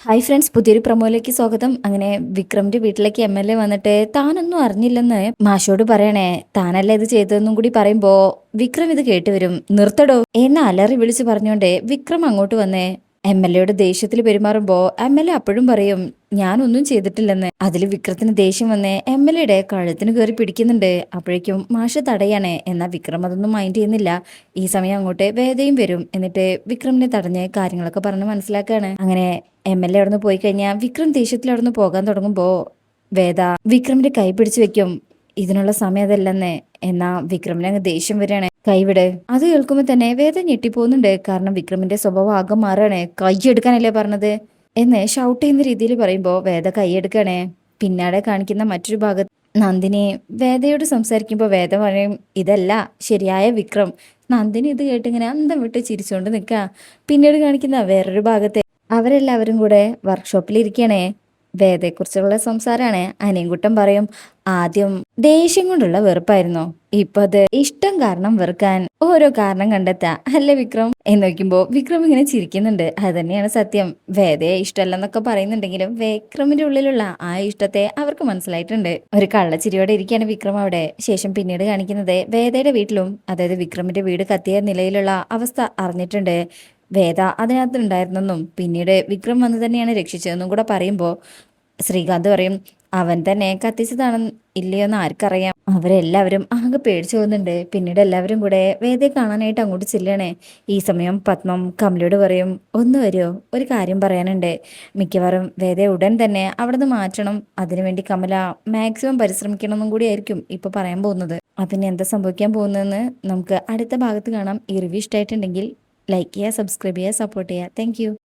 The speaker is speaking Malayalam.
ഹായ് ഫ്രണ്ട്സ്, പുതിയൊരു പ്രൊമോയിലേക്ക് സ്വാഗതം. അങ്ങനെ വിക്രമിന്റെ വീട്ടിലേക്ക് MLA വന്നിട്ട് താനൊന്നും അറിഞ്ഞില്ലെന്ന് മാഷോട് പറയണേ. താനല്ല ഇത് ചെയ്തതെന്നും കൂടി പറയുമ്പോ വിക്രം ഇത് കേട്ട് വരും. നിർത്തടോ എന്നെ അലറി വിളിച്ച് പറഞ്ഞോണ്ടേ വിക്രം അങ്ങോട്ട് വന്നേ. MLAയോട് ദേഷ്യത്തിൽ പെരുമാറുമ്പോ MLA അപ്പോഴും പറയും ഞാനൊന്നും ചെയ്തിട്ടില്ലെന്ന്. അതിൽ വിക്രത്തിന് ദേഷ്യം വന്നേ MLAയുടെ കഴുത്തിന് കയറി പിടിക്കുന്നുണ്ട്. അപ്പോഴേക്കും മാഷ് തടയാണേ. എന്നാൽ വിക്രം അതൊന്നും മൈൻഡ് ചെയ്യുന്നില്ല. ഈ സമയം അങ്ങോട്ട് വേദയും വരും. എന്നിട്ട് വിക്രമിനെ തടഞ്ഞ് കാര്യങ്ങളൊക്കെ പറഞ്ഞ് മനസ്സിലാക്കാണ്. അങ്ങനെ MLA അവിടെ നിന്ന് പോയി കഴിഞ്ഞാൽ വിക്രം ദേഷ്യത്തിൽ അവിടെ നിന്ന് പോകാൻ തുടങ്ങുമ്പോ വേദ വിക്രമിന്റെ കൈ പിടിച്ചു വെക്കും. ഇതിനുള്ള സമയം അതല്ലെന്ന്. എന്നാ വിക്രമിന് അങ്ങ് ദേഷ്യം വരികയാണ്. കൈവിട്. അത് കേൾക്കുമ്പോൾ തന്നെ വേദ ഞെട്ടിപ്പോകുന്നുണ്ട്. കാരണം വിക്രമിന്റെ സ്വഭാവം ആകെ മാറുകയാണ്. കൈ എടുക്കാനല്ലേ പറഞ്ഞത് എന്ന് ഷൗട്ട് ചെയ്യുന്ന രീതിയിൽ പറയുമ്പോൾ വേദ കൈയെടുക്കണേ. പിന്നാടെ കാണിക്കുന്ന മറ്റൊരു ഭാഗത്ത് നന്ദിനി വേദയോട് സംസാരിക്കുമ്പോൾ വേദ പറയും ഇതല്ല ശരിയായ വിക്രം. നന്ദിനി ഇത് കേട്ടിങ്ങനെ അന്തം വിട്ട് ചിരിച്ചുകൊണ്ട് നിൽക്കുക. പിന്നീട് കാണിക്കുന്ന വേറൊരു ഭാഗത്തെ അവരെല്ലാവരും കൂടെ വർക്ക്ഷോപ്പിൽ ഇരിക്കണേ. വേദയെക്കുറിച്ചുള്ള സംസാരമാണ്. അനിയൻകുട്ടൻ പറയും ആദ്യം ദേഷ്യം കൊണ്ടുള്ള വെറുപ്പായിരുന്നോ, ഇപ്പൊ അത് ഇഷ്ടം കാരണം വെറുക്കാൻ ഓരോ കാരണം കണ്ടെത്താ അല്ലേ വിക്രം എന്ന് നോക്കുമ്പോ വിക്രം ഇങ്ങനെ ചിരിക്കുന്നുണ്ട്. അത് തന്നെയാണ് സത്യം. വേദയെ ഇഷ്ടമല്ലെന്നൊക്കെ പറയുന്നുണ്ടെങ്കിലും വിക്രമിന്റെ ഉള്ളിലുള്ള ആ ഇഷ്ടത്തെ അവർക്ക് മനസ്സിലായിട്ടുണ്ട്. ഒരു കള്ളച്ചിരിയോടെ ഇരിക്കുകയാണ് വിക്രം അവിടെ. ശേഷം പിന്നീട് കാണിക്കുന്നത് വേദയുടെ വീട്ടിലും, അതായത് വിക്രമിന്റെ വീട് കത്തിയ നിലയിലുള്ള അവസ്ഥ അറിഞ്ഞിട്ടുണ്ട്. വേദ അതിനകത്ത് ഉണ്ടായിരുന്നെന്നും പിന്നീട് വിക്രം വന്ന് തന്നെയാണ് രക്ഷിച്ചതെന്നും കൂടെ പറയുമ്പോൾ ശ്രീകാന്ത് പറയും അവൻ തന്നെ കത്തിച്ചതാണെന്ന് ഇല്ലയോന്ന് ആർക്കറിയാം. അവരെല്ലാവരും ആകെ പേടിച്ചു പോകുന്നുണ്ട്. പിന്നീട് എല്ലാവരും കൂടെ വേദയെ കാണാനായിട്ട് അങ്ങോട്ട് ചെല്ലണേ. ഈ സമയം പത്മം കമലയോട് പറയും ഒന്ന് വരുമോ, ഒരു കാര്യം പറയാനുണ്ട്. മിക്കവാറും വേദയെ ഉടൻ തന്നെ അവിടെ നിന്ന് മാറ്റണം. അതിനുവേണ്ടി കമല മാക്സിമം പരിശ്രമിക്കണം എന്നും കൂടി ആയിരിക്കും ഇപ്പൊ പറയാൻ പോകുന്നത്. അതിന് എന്താ സംഭവിക്കാൻ പോകുന്നതെന്ന് നമുക്ക് അടുത്ത ഭാഗത്ത് കാണാം. ഈ റിവ്യൂ ഇഷ്ടമായിട്ടുണ്ടെങ്കിൽ ലൈക്ക് ചെയ്യുക, സബ്സ്ക്രൈബ് ചെയ്യുക, സപ്പോർട്ട് ചെയ്യുക. താങ്ക്